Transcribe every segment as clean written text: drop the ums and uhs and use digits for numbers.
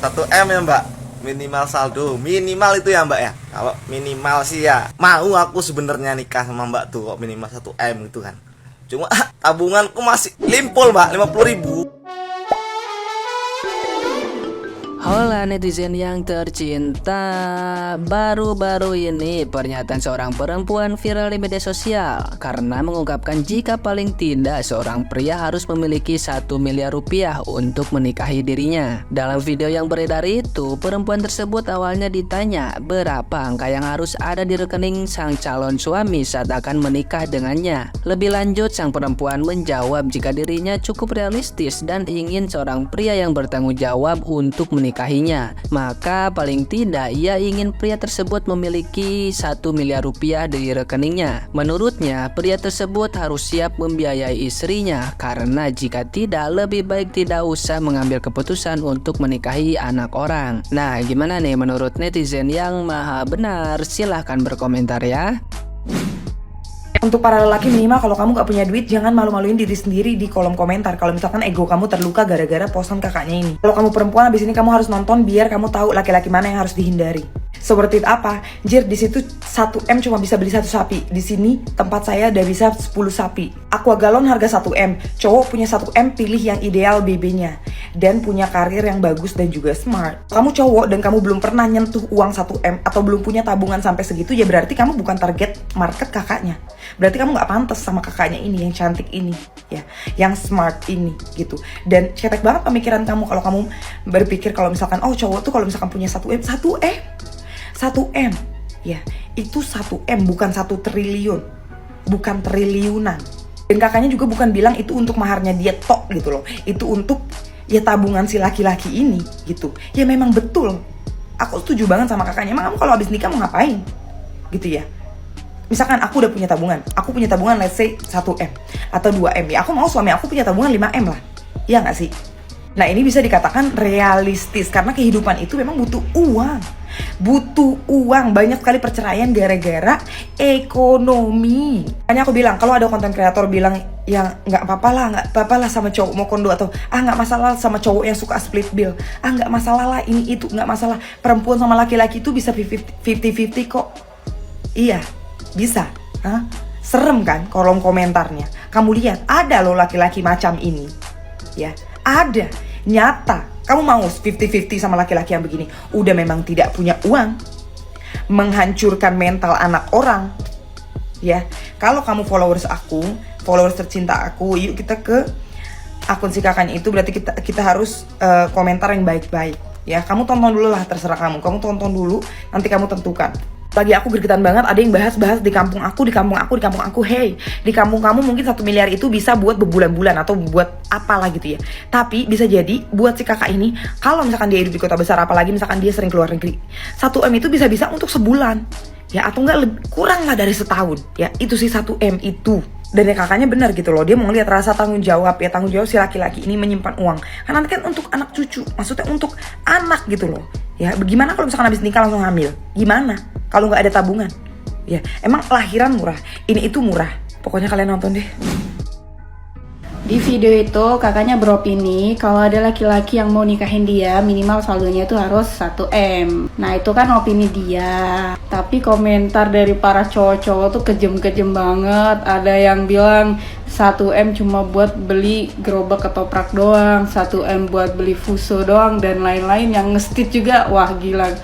1 M ya mbak, minimal saldo, minimal itu ya mbak ya. Kalau minimal sih ya mau aku sebenarnya nikah sama mbak tuh kok minimal 1 M gitu kan. Cuma tabunganku masih limpul mbak, 50.000. Hola netizen yang tercinta, baru-baru ini pernyataan seorang perempuan viral di media sosial karena mengungkapkan jika paling tidak seorang pria harus memiliki 1 miliar rupiah untuk menikahi dirinya. Dalam video yang beredar itu, perempuan tersebut awalnya ditanya berapa angka yang harus ada di rekening sang calon suami saat akan menikah dengannya. Lebih lanjut, sang perempuan menjawab jika dirinya cukup realistis dan ingin seorang pria yang bertanggung jawab untuk menikahinya. Maka paling tidak ia ingin pria tersebut memiliki 1 miliar rupiah dari rekeningnya. Menurutnya, pria tersebut harus siap membiayai istrinya karena jika tidak, lebih baik tidak usah mengambil keputusan untuk menikahi anak orang. Nah, gimana nih menurut netizen yang maha benar? Silahkan berkomentar ya. Untuk para lelaki, minimal kalau kamu gak punya duit, jangan malu-maluin diri sendiri di kolom komentar. Kalau misalkan ego kamu terluka gara-gara postan kakaknya ini. Kalau kamu perempuan, abis ini kamu harus nonton biar kamu tahu laki-laki mana yang harus dihindari. Seperti apa? Jir, di situ 1 M cuma bisa beli 1 sapi. Di sini tempat saya udah bisa 10 sapi. Aqua galon harga 1 M. Cowok punya 1 M, pilih yang ideal BB-nya dan punya karir yang bagus dan juga smart. Kamu cowok dan kamu belum pernah nyentuh uang 1 M atau belum punya tabungan sampai segitu, ya berarti kamu bukan target market kakaknya. Berarti kamu nggak pantas sama kakaknya ini, yang cantik ini, ya, yang smart ini, gitu. Dan cetek banget pemikiran kamu kalau kamu berpikir kalau misalkan, oh cowok tuh kalau misalkan punya 1 M, 1 M, ya, itu 1 M bukan 1 triliun, bukan triliunan. Dan kakaknya juga bukan bilang itu untuk maharnya dia tok gitu loh, itu untuk ya tabungan si laki-laki ini gitu. Ya memang betul, aku setuju banget sama kakaknya. Emang kamu kalau habis nikah mau ngapain, gitu ya? Misalkan aku udah punya tabungan let's say 1 M atau 2 M, ya aku mau suami aku punya tabungan 5 M lah, ya nggak sih? Nah ini bisa dikatakan realistis karena kehidupan itu memang butuh uang, banyak sekali perceraian gara-gara ekonomi. Makanya aku bilang kalau ada konten kreator bilang yang nggak apa-apa lah sama cowok mau kondo, atau nggak masalah sama cowok yang suka split bill, nggak masalah lah ini itu, nggak masalah, perempuan sama laki-laki itu bisa 50-50 kok. Iya, bisa. Serem kan kolom komentarnya. Kamu lihat ada loh laki-laki macam ini, ya, ada, nyata. Kamu mau 50-50 sama laki-laki yang begini? Udah memang tidak punya uang, menghancurkan mental anak orang, ya. Kalau kamu followers tercinta aku, yuk kita ke akun si kakaknya itu. Berarti kita harus komentar yang baik-baik, ya. Kamu tonton dulu lah, terserah kamu tonton dulu, nanti kamu tentukan. Lagi aku gregetan banget ada yang bahas di kampung aku. Hey, di kampung kamu mungkin 1 miliar itu bisa buat berbulan-bulan atau buat apalah gitu ya. Tapi bisa jadi buat si kakak ini, kalau misalkan dia hidup di kota besar, apalagi misalkan dia sering keluar negeri, 1 M itu bisa untuk sebulan, ya, atau enggak kurang lah dari setahun, ya. Itu sih 1 M itu. Dan ya kakaknya benar gitu loh, dia mau lihat rasa tanggung jawab si laki-laki ini menyimpan uang. Karena nanti kan untuk anak cucu, maksudnya untuk anak gitu loh. Ya, bagaimana kalau misalkan habis nikah langsung hamil? Gimana kalau nggak ada tabungan? Ya, emang lahiran murah, ini itu murah. Pokoknya kalian nonton deh. Di video itu kakaknya beropini kalau ada laki-laki yang mau nikahin dia, minimal saldonya itu harus 1 M. Nah itu kan opini dia. Tapi komentar dari para cowok-cowok tuh kejem-kejem banget. Ada yang bilang 1 M cuma buat beli gerobak ketoprak doang, 1 M buat beli fuso doang, dan lain-lain yang ngestit juga. Wah gila,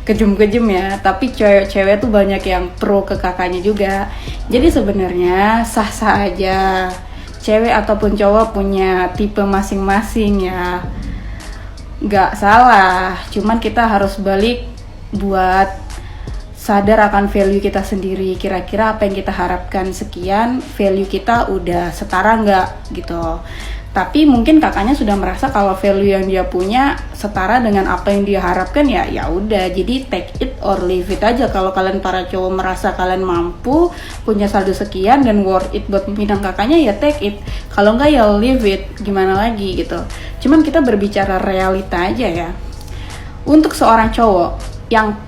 kejem-kejem ya. Tapi cewek-cewek tuh banyak yang pro ke kakaknya juga. Jadi sebenarnya sah-sah aja. Cewek ataupun cowok punya tipe masing-masing ya, nggak salah. Cuman kita harus balik buat sadar akan value kita sendiri. Kira-kira apa yang kita harapkan sekian, value kita udah setara nggak gitu. Tapi mungkin kakaknya sudah merasa kalau value yang dia punya setara dengan apa yang dia harapkan, ya udah. Jadi take it or leave it aja. Kalau kalian para cowok merasa kalian mampu punya saldo sekian dan worth it buat meminang kakaknya, ya take it. Kalau enggak ya leave it. Gimana lagi gitu. Cuman kita berbicara realita aja ya. Untuk seorang cowok yang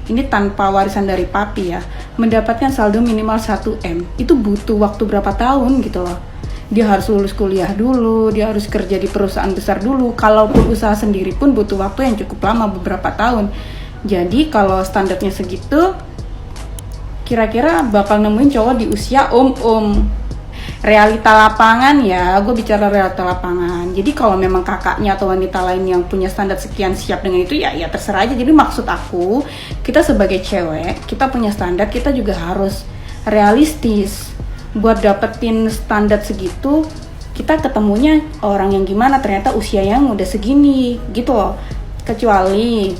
ini tanpa warisan dari papi ya, mendapatkan saldo minimal 1 M, itu butuh waktu berapa tahun gitu loh. dia harus lulus kuliah dulu, dia harus kerja di perusahaan besar dulu. Kalaupun usaha sendiri pun butuh waktu yang cukup lama, beberapa tahun. Jadi kalau standarnya segitu, kira-kira bakal nemuin cowok di usia realita lapangan ya, gue bicara realita lapangan. Jadi kalau memang kakaknya atau wanita lain yang punya standar sekian siap dengan itu, ya terserah aja. Jadi maksud aku, kita sebagai cewek, kita punya standar, kita juga harus realistis. Buat dapetin standar segitu, kita ketemunya orang yang gimana, ternyata usia yang udah segini gitu loh. Kecuali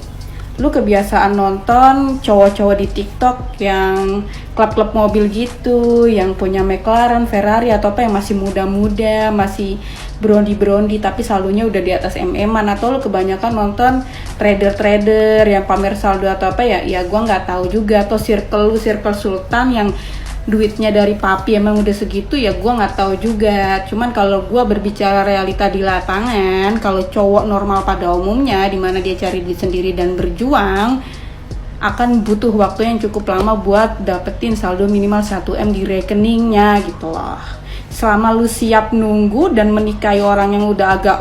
lu kebiasaan nonton cowok-cowok di TikTok yang klub-klub mobil gitu, yang punya McLaren, Ferrari atau apa, yang masih muda-muda, masih brondi-brondi tapi saldonya udah di atas MM-an. Atau lu kebanyakan nonton trader-trader yang pamer saldo atau apa, ya gua nggak tahu juga. Atau circle sultan yang duitnya dari papi emang udah segitu, ya gue nggak tahu juga. Cuman kalau gue berbicara realita di lapangan, kalau cowok normal pada umumnya, dimana dia cari duit sendiri dan berjuang, akan butuh waktu yang cukup lama buat dapetin saldo minimal 1M di rekeningnya gitu loh. Selama lu siap nunggu dan menikahi orang yang udah agak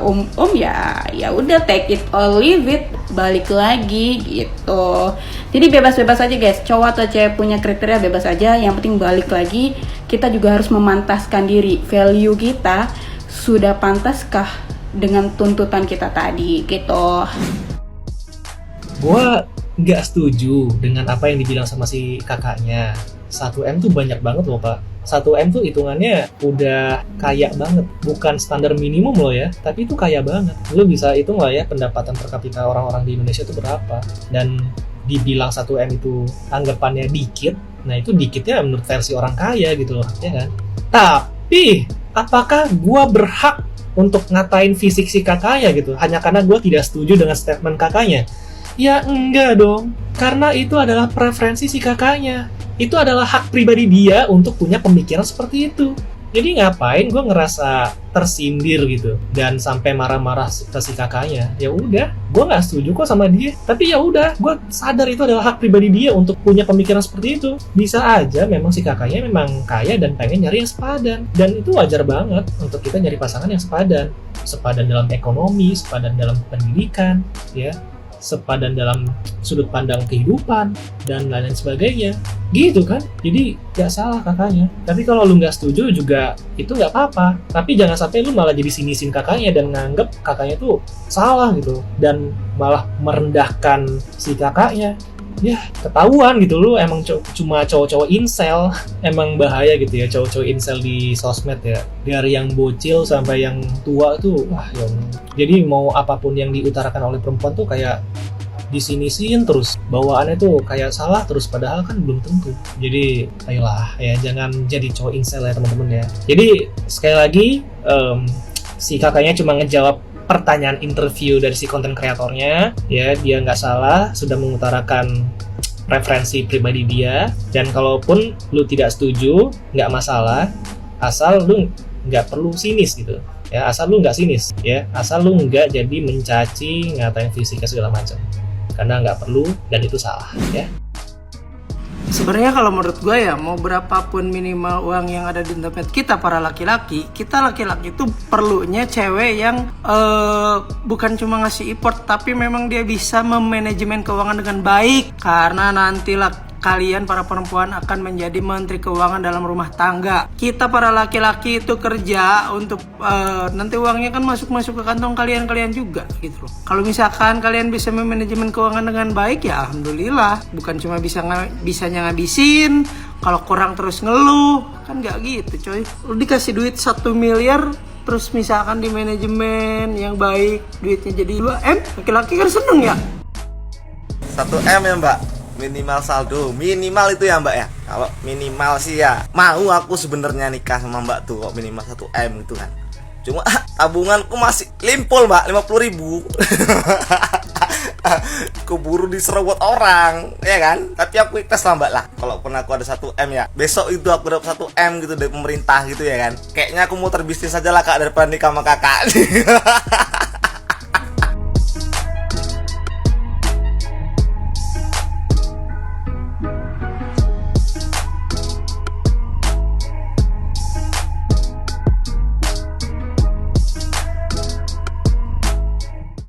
ya udah, take it or leave it, balik lagi gitu. Jadi bebas-bebas aja guys, cowok atau cewek punya kriteria bebas aja, yang penting balik lagi. Kita juga harus memantaskan diri, value kita sudah pantaskah dengan tuntutan kita tadi gitu. Gua nggak setuju dengan apa yang dibilang sama si kakaknya. 1M tuh banyak banget loh pak. 1M tuh hitungannya udah kaya banget. Bukan standar minimum loh ya, tapi itu kaya banget. Lo bisa hitung lah ya pendapatan per kapita orang-orang di Indonesia itu berapa. Dan dibilang 1M itu anggapannya dikit, nah itu dikitnya menurut versi orang kaya gitu loh, ya kan? Tapi, apakah gua berhak untuk ngatain fisik si kakaknya gitu? Hanya karena gua tidak setuju dengan statement kakaknya? Ya enggak dong, karena itu adalah preferensi si kakaknya. Itu adalah hak pribadi dia untuk punya pemikiran seperti itu. Jadi ngapain gue ngerasa tersindir gitu dan sampai marah-marah ke si kakaknya? Ya udah, gue nggak setuju kok sama dia. Tapi ya udah, gue sadar itu adalah hak pribadi dia untuk punya pemikiran seperti itu. Bisa aja memang si kakaknya memang kaya dan pengen nyari yang sepadan, dan itu wajar banget untuk kita nyari pasangan yang sepadan. Sepadan dalam ekonomi, sepadan dalam pendidikan, ya, sepadan dalam sudut pandang kehidupan dan lain-lain sebagainya gitu kan. Jadi gak salah kakaknya, tapi kalau lu gak setuju juga itu gak apa-apa. Tapi jangan sampai lu malah jadi sinisin kakaknya dan nganggep kakaknya tuh salah gitu, dan malah merendahkan si kakaknya. Ya ketahuan gitu, lu emang cuma cowok-cowok incel. Emang bahaya gitu ya cowok-cowok incel di sosmed ya, dari yang bocil sampai yang tua tuh, wah ya. Jadi mau apapun yang diutarakan oleh perempuan tuh kayak disinisin terus, bawaannya tuh kayak salah terus, padahal kan belum tentu. Jadi ayolah ya, jangan jadi cowok incel ya teman-teman ya. Jadi sekali lagi, si kakaknya cuma ngejawab pertanyaan interview dari si konten kreatornya, ya dia nggak salah sudah mengutarakan preferensi pribadi dia. Dan kalaupun lu tidak setuju, nggak masalah, asal lu nggak perlu sinis gitu ya, asal lu nggak sinis ya, asal lu nggak jadi mencaci, ngatain fisiknya segala macam, karena nggak perlu dan itu salah ya. Sebenarnya kalau menurut gue ya, mau berapapun minimal uang yang ada di dompet kita para laki-laki, kita laki-laki itu perlunya cewek yang bukan cuma ngasih effort, tapi memang dia bisa memanajemen keuangan dengan baik. Karena nantilah kalian para perempuan akan menjadi menteri keuangan dalam rumah tangga. Kita para laki-laki itu kerja untuk nanti uangnya kan masuk ke kantong kalian juga gitu loh. Kalau misalkan kalian bisa memanajemen keuangan dengan baik, ya alhamdulillah. Bukan cuma bisanya ngabisin, kalau kurang terus ngeluh, kan nggak gitu coy. Lu dikasih duit 1 miliar, terus misalkan di manajemen yang baik duitnya jadi 2M, laki-laki kan seneng ya. 1M ya mbak, minimal saldo, minimal itu ya mbak ya. Kalau minimal sih ya mau aku sebenarnya nikah sama mbak tuh kok minimal 1M gitu kan. Cuma tabunganku masih limpul mbak, 50.000. Keburu diserobot orang ya kan. Tapi aku ikhlas lah mbak lah, kalaupun aku ada 1M ya, besok itu aku dapat 1M gitu dari pemerintah gitu ya kan. Kayaknya aku mau terbisnis aja lah kak, daripada nikah sama kakak.